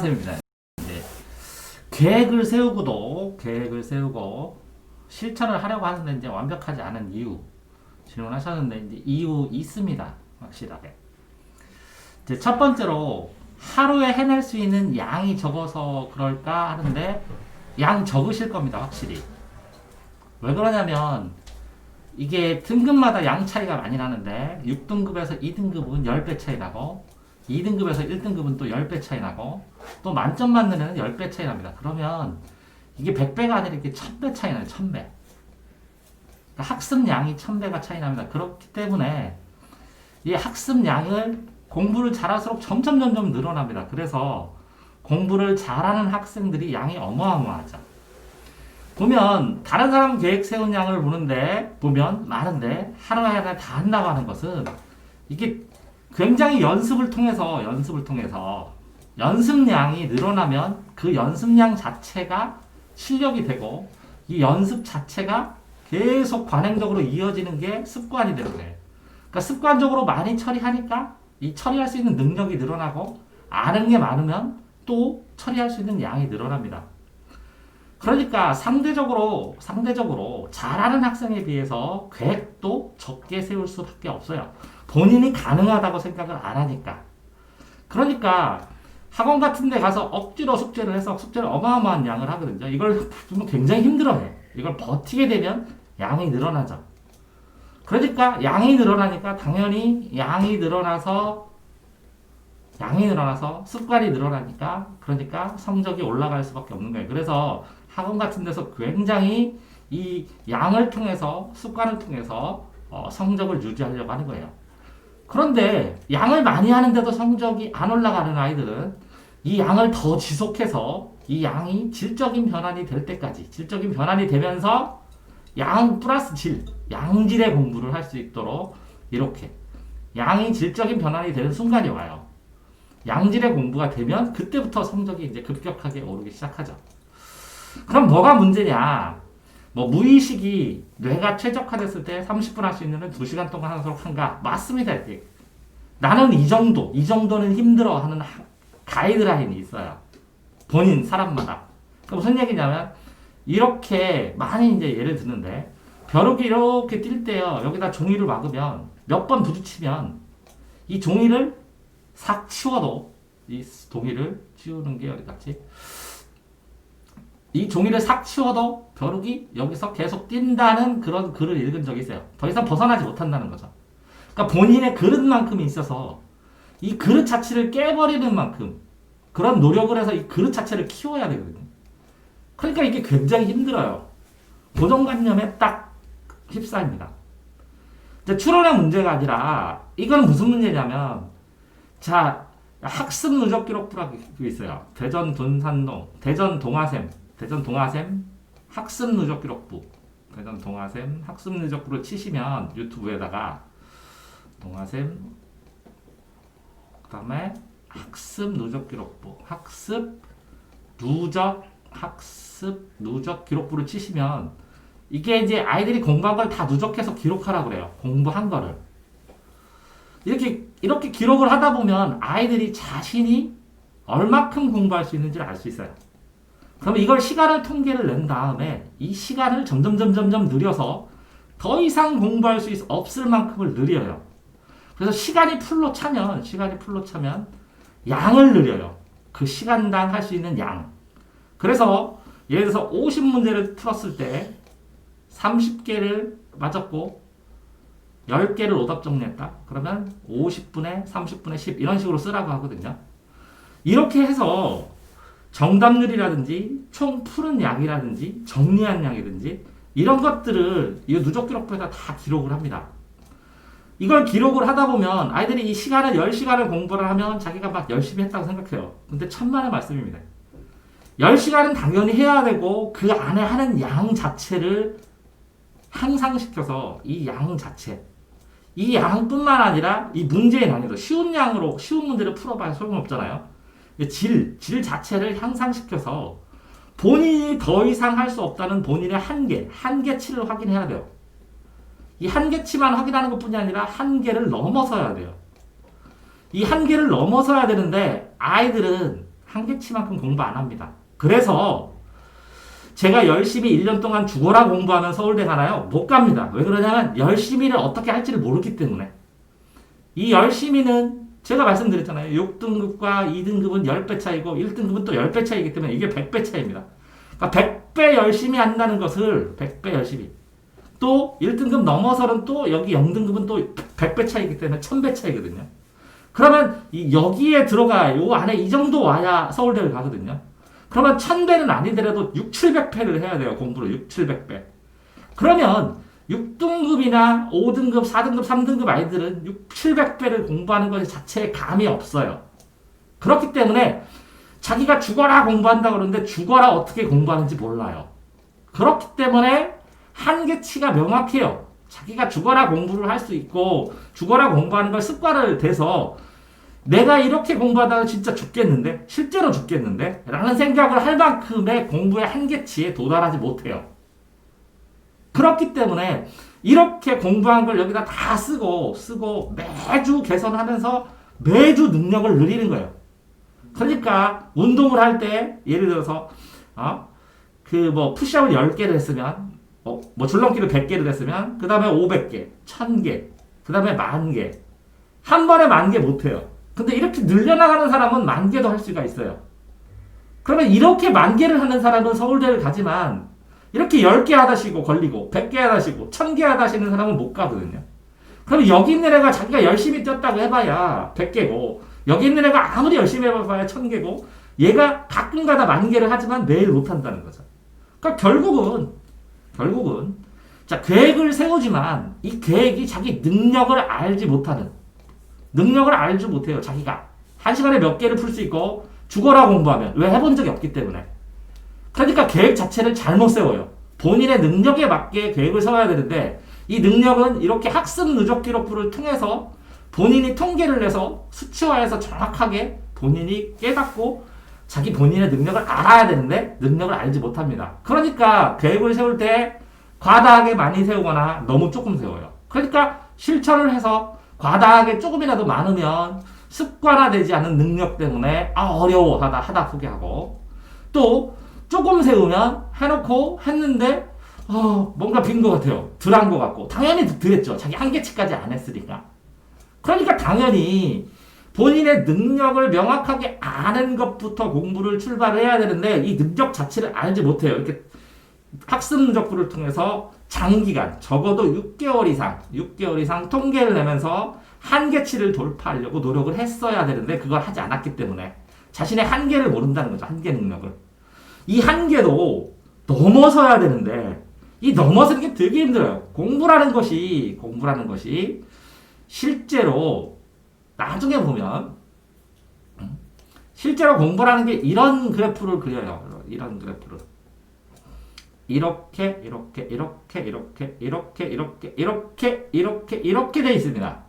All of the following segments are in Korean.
쌤입니다. 이제 계획을 세우고 실천을 하려고 하는데 이제 완벽하지 않은 이유 질문하셨는데 이제 이유 있습니다. 확실하게. 이제 첫 번째로 하루에 해낼 수 있는 양이 적어서 그럴까 하는데 양 적으실 겁니다. 확실히. 왜 그러냐면 이게 등급마다 양 차이가 많이 나는데 6등급에서 2등급은 10배 차이 나고 2등급에서 1등급은 또 10배 차이 나고 또 만점 맞는 애는 10배 차이 납니다. 그러면 이게 100배가 아니라 이렇게 1000배 차이 나요. 1000배. 그러니까 학습량이 1000배가 차이 납니다. 그렇기 때문에 이 학습량을 공부를 잘할수록 점점 늘어납니다. 그래서 공부를 잘하는 학생들이 양이 어마어마하죠. 보면 다른 사람 계획 세운 양을 보면 많은데 하나하나 다 한다고 하는 것은 이게 굉장히 연습을 통해서 연습량이 늘어나면 그 연습량 자체가 실력이 되고 이 연습 자체가 계속 관행적으로 이어지는 게 습관이 되는 거예요. 그러니까 습관적으로 많이 처리하니까 이 처리할 수 있는 능력이 늘어나고 아는 게 많으면 또 처리할 수 있는 양이 늘어납니다. 그러니까 상대적으로 잘하는 학생에 비해서 계획도 적게 세울 수밖에 없어요. 본인이 가능하다고 생각을 안 하니까. 그러니까 학원 같은 데 가서 억지로 숙제를 해서 숙제를 어마어마한 양을 하거든요. 이걸 굉장히 힘들어해. 이걸 버티게 되면 양이 늘어나죠. 그러니까 양이 늘어나니까 당연히 양이 늘어나서 습관이 늘어나니까 그러니까 성적이 올라갈 수밖에 없는 거예요. 그래서 학원 같은 데서 굉장히 이 양을 통해서 습관을 통해서 성적을 유지하려고 하는 거예요. 그런데 양을 많이 하는데도 성적이 안 올라가는 아이들은 이 양을 더 지속해서 이 양이 질적인 변환이 될 때까지 질적인 변환이 되면서 양 플러스 양질의 공부를 할 수 있도록 이렇게 양이 질적인 변환이 되는 순간이 와요. 양질의 공부가 되면 그때부터 성적이 이제 급격하게 오르기 시작하죠. 그럼 뭐가 문제냐? 무의식이 뇌가 최적화됐을 때 30분 할 수 있는 건 2시간 동안 하도록 한가? 맞습니다. 나는 이 정도는 힘들어 하는 가이드라인이 있어요. 본인 사람마다. 그럼 무슨 얘기냐면 이렇게 많이 이제 예를 드는데 벼룩이 이렇게 뛸 때요. 여기다 종이를 막으면 몇 번 부딪히면 이 종이를 싹 치워도 이 동이를 치우는 게 어디 갔지? 이 종이를 싹 치워도 벼룩이 여기서 계속 뛴다는 그런 글을 읽은 적이 있어요. 더 이상 벗어나지 못한다는 거죠. 그러니까 본인의 그릇만큼이 있어서 이 그릇 자체를 깨버리는 만큼 그런 노력을 해서 이 그릇 자체를 키워야 되거든요. 그러니까 이게 굉장히 힘들어요. 고정관념에 딱 휩싸입니다. 추론의 문제가 아니라 이건 무슨 문제냐면 자 학습 누적 기록부라고 있어요. 대전 동아샘 학습 누적 기록부. 대전 동아샘 학습 누적부를 치시면 유튜브에다가 동아샘 그다음에 학습 누적 기록부 학습 누적 기록부를 치시면 이게 이제 아이들이 공부한 걸 다 누적해서 기록하라고 그래요. 공부한 거를. 이렇게 기록을 하다 보면 아이들이 자신이 얼마큼 공부할 수 있는지를 알 수 있어요. 그럼 이걸 시간을 통계를 낸 다음에 이 시간을 점점 늘려서 더 이상 공부할 수 없을 만큼을 늘려요. 그래서 시간이 풀로 차면 양을 늘려요. 그 시간당 할 수 있는 양. 그래서 예를 들어서 50문제를 풀었을 때 30개를 맞았고 10개를 오답 정리했다. 그러면 50분에 30분에 10 이런 식으로 쓰라고 하거든요. 이렇게 해서 정답률이라든지 총 푸른 양이라든지 정리한 양이든지 이런 것들을 이 누적 기록부에다 다 기록을 합니다. 이걸 기록을 하다 보면 아이들이 이 시간을 10시간을 공부를 하면 자기가 막 열심히 했다고 생각해요. 근데 천만의 말씀입니다. 10시간은 당연히 해야 되고 그 안에 하는 양 자체를 향상시켜서 이 양뿐만 아니라 이 문제의 난이도 쉬운 문제를 풀어봐야 소용없잖아요. 질 자체를 향상시켜서 본인이 더 이상 할 수 없다는 본인의 한계치를 확인해야 돼요. 이 한계치만 확인하는 것뿐이 아니라 한계를 넘어서야 돼요. 이 한계를 넘어서야 되는데 아이들은 한계치만큼 공부 안 합니다. 그래서 제가 열심히 1년 동안 죽어라 공부하면 서울대 가나요? 못 갑니다. 왜 그러냐면 열심히를 어떻게 할지를 모르기 때문에. 이 열심히는 제가 말씀드렸잖아요. 6등급과 2등급은 10배 차이고 1등급은 또 10배 차이기 때문에 이게 100배 차이입니다. 그러니까 100배 열심히 한다는 것을 100배 열심히. 또 1등급 넘어서는 또 여기 0등급은 또 100배 차이기 때문에 1000배 차이거든요. 그러면 여기에 들어가 요 안에 이 정도 와야 서울대를 가거든요. 그러면 1000배는 아니더라도 6, 700배를 해야 돼요. 공부를 6, 700배. 그러면 6등급이나 5등급, 4등급, 3등급 아이들은 6, 700배를 공부하는 것 자체에 감이 없어요. 그렇기 때문에 자기가 죽어라 공부한다고 그러는데 죽어라 어떻게 공부하는지 몰라요. 그렇기 때문에 한계치가 명확해요. 자기가 죽어라 공부를 할 수 있고 죽어라 공부하는 걸 습관을 돼서 내가 이렇게 공부하다가 진짜 죽겠는데? 실제로 죽겠는데? 라는 생각을 할 만큼의 공부의 한계치에 도달하지 못해요. 그렇기 때문에 이렇게 공부한 걸 여기다 다 쓰고 매주 개선하면서 매주 능력을 늘리는 거예요. 그러니까 운동을 할 때 예를 들어서 푸시업을 10개를 했으면 줄넘기를 100개를 했으면 그 다음에 500개, 1000개, 그 다음에 10,000개. 한 번에 10,000개 못해요. 근데 이렇게 늘려나가는 사람은 10,000개도 할 수가 있어요. 그러면 이렇게 10,000개를 하는 사람은 서울대를 가지만 이렇게 10개 하다시고 걸리고 100개 하다시고 1000개 하다시는 사람은 못 가거든요. 그럼 여기 있는 애가 자기가 열심히 뛰었다고 해봐야 100개고 여기 있는 애가 아무리 열심히 해봐야 1000개고 얘가 가끔가다 10,000개를 하지만 매일 못한다는 거죠. 그러니까 결국은 자 계획을 세우지만 이 계획이 자기 능력을 알지 못해요. 자기가 한 시간에 몇 개를 풀 수 있고 죽어라 공부하면 왜 해본 적이 없기 때문에. 그러니까 계획 자체를 잘못 세워요. 본인의 능력에 맞게 계획을 세워야 되는데 이 능력은 이렇게 학습 누적 기록부를 통해서 본인이 통계를 내서 수치화해서 정확하게 본인이 깨닫고 자기 본인의 능력을 알아야 되는데 능력을 알지 못합니다. 그러니까 계획을 세울 때 과다하게 많이 세우거나 너무 조금 세워요. 그러니까 실천을 해서 과다하게 조금이라도 많으면 습관화되지 않은 능력 때문에 어려워 하다 포기하고 또 조금 세우면 해놓고 했는데 뭔가 빈 것 같아요. 덜한 것 같고 당연히 덜했죠. 자기 한계치까지 안 했으니까. 그러니까 당연히 본인의 능력을 명확하게 아는 것부터 공부를 출발을 해야 되는데 이 능력 자체를 알지 못해요. 이렇게 학습 누적부를 통해서 장기간 적어도 6개월 이상 통계를 내면서 한계치를 돌파하려고 노력을 했어야 되는데 그걸 하지 않았기 때문에 자신의 한계를 모른다는 거죠. 한계 능력을. 이 한계도 넘어서야 되는데 이 넘어서는 게 되게 힘들어요. 공부라는 것이 실제로 나중에 보면 실제로 공부라는 게 이런 그래프를 그려요. 이런 그래프를. 이렇게 돼 있습니다.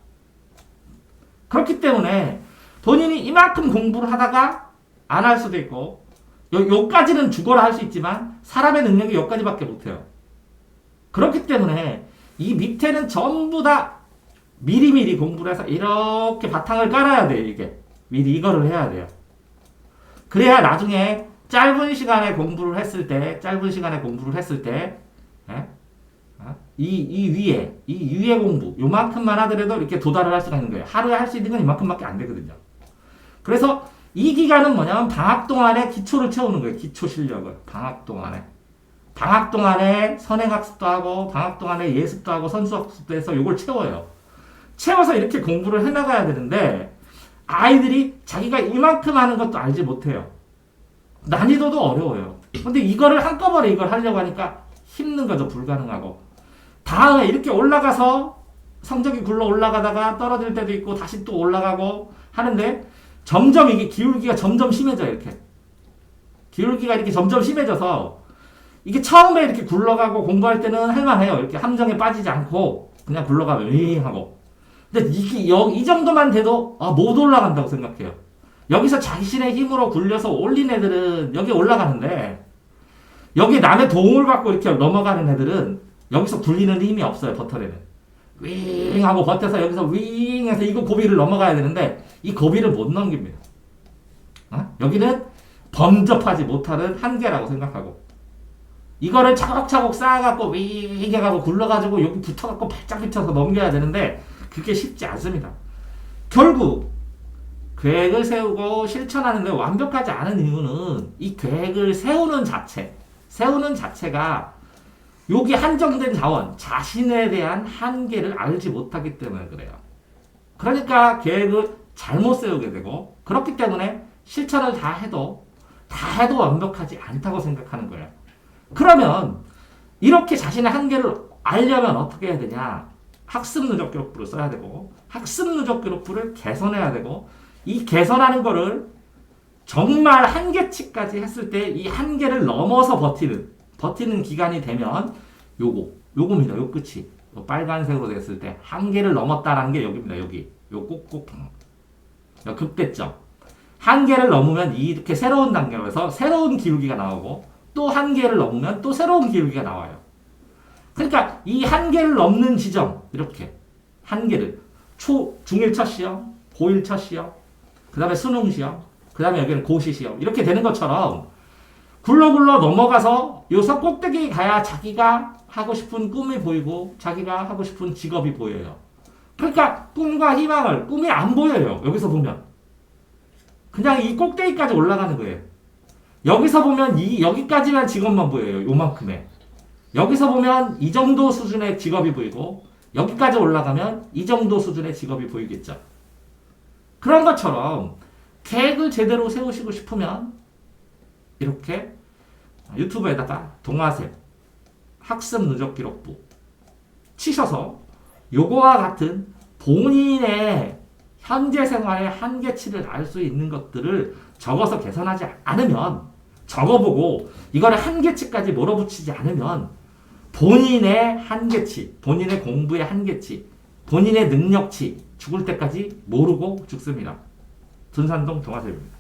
그렇기 때문에 본인이 이만큼 공부를 하다가 안 할 수도 있고 요까지는 죽어라 할 수 있지만 사람의 능력이 요까지밖에 못해요. 그렇기 때문에 이 밑에는 전부 다 미리미리 공부를 해서 이렇게 바탕을 깔아야 돼요. 이게 미리 이거를 해야 돼요. 그래야 나중에 짧은 시간에 공부를 했을 때 이 위에 공부 요만큼만 하더라도 이렇게 도달을 할 수가 있는 거예요. 하루에 할 수 있는 건 이만큼밖에 안 되거든요. 그래서 이 기간은 뭐냐면 방학 동안에 기초를 채우는 거예요. 기초 실력을 방학 동안에 선행학습도 하고 방학 동안에 예습도 하고 선수학습도 해서 요걸 채워서 이렇게 공부를 해나가야 되는데 아이들이 자기가 이만큼 하는 것도 알지 못해요. 난이도도 어려워요. 근데 이거를 한꺼번에 이걸 하려고 하니까 힘든 거죠. 불가능하고. 다음에 이렇게 올라가서 성적이 굴러 올라가다가 떨어질 때도 있고 다시 또 올라가고 하는데 점점 이게 기울기가 점점 심해져요. 이렇게. 기울기가 이렇게 점점 심해져서 이게 처음에 이렇게 굴러가고 공부할 때는 할만해요. 이렇게 함정에 빠지지 않고 그냥 굴러가면 윙 하고. 근데 이 정도만 돼도 못 올라간다고 생각해요. 여기서 자신의 힘으로 굴려서 올린 애들은 여기 올라가는데 여기 남의 도움을 받고 이렇게 넘어가는 애들은 여기서 굴리는 힘이 없어요. 버터에는 윙 하고 버텨서 여기서 윙 해서 이거 고비를 넘어가야 되는데 이 고비를 못 넘깁니다. 여기는 범접하지 못하는 한계라고 생각하고 이거를 차곡차곡 쌓아갖고 위기가고 굴러가지고 여기 붙어갖고 발짝 붙여서 넘겨야 되는데 그게 쉽지 않습니다. 결국 계획을 세우고 실천하는데 완벽하지 않은 이유는 이 계획을 세우는 자체가 여기 한정된 자원, 자신에 대한 한계를 알지 못하기 때문에 그래요. 그러니까 계획을 잘못 세우게 되고 그렇기 때문에 실천을 다 해도 완벽하지 않다고 생각하는 거예요. 그러면 이렇게 자신의 한계를 알려면 어떻게 해야 되냐? 학습 누적 기록부를 써야 되고 학습 누적 기록부를 개선해야 되고 이 개선하는 거를 정말 한계치까지 했을 때 이 한계를 넘어서 버티는 기간이 되면 요겁니다. 요 끝이 요 빨간색으로 됐을 때 한계를 넘었다라는 게 여기입니다. 여기 요 꼭꼭 급대점. 한계를 넘으면 이렇게 새로운 단계로 해서 새로운 기울기가 나오고 또 한계를 넘으면 또 새로운 기울기가 나와요. 그러니까 이 한계를 넘는 지점 이렇게 한계를 중1 첫 시험, 고1 첫 시험, 그 다음에 수능 시험, 그 다음에 여기는 고시 시험 이렇게 되는 것처럼 굴러굴러 넘어가서 요서 꼭대기 가야 자기가 하고 싶은 꿈이 보이고 자기가 하고 싶은 직업이 보여요. 그러니까 꿈이 안 보여요. 여기서 보면 그냥 이 꼭대기까지 올라가는 거예요. 여기서 보면 여기까지만 직업만 보여요. 요만큼에. 여기서 보면 이 정도 수준의 직업이 보이고 여기까지 올라가면 이 정도 수준의 직업이 보이겠죠. 그런 것처럼 계획을 제대로 세우시고 싶으면 이렇게 유튜브에다가 동화샘 학습 누적 기록부 치셔서 요거와 같은 본인의 현재 생활의 한계치를 알 수 있는 것들을 적어서 개선하지 않으면 적어보고 이거를 한계치까지 몰아붙이지 않으면 본인의 한계치, 본인의 공부의 한계치, 본인의 능력치 죽을 때까지 모르고 죽습니다. 둔산동 동화샘입니다.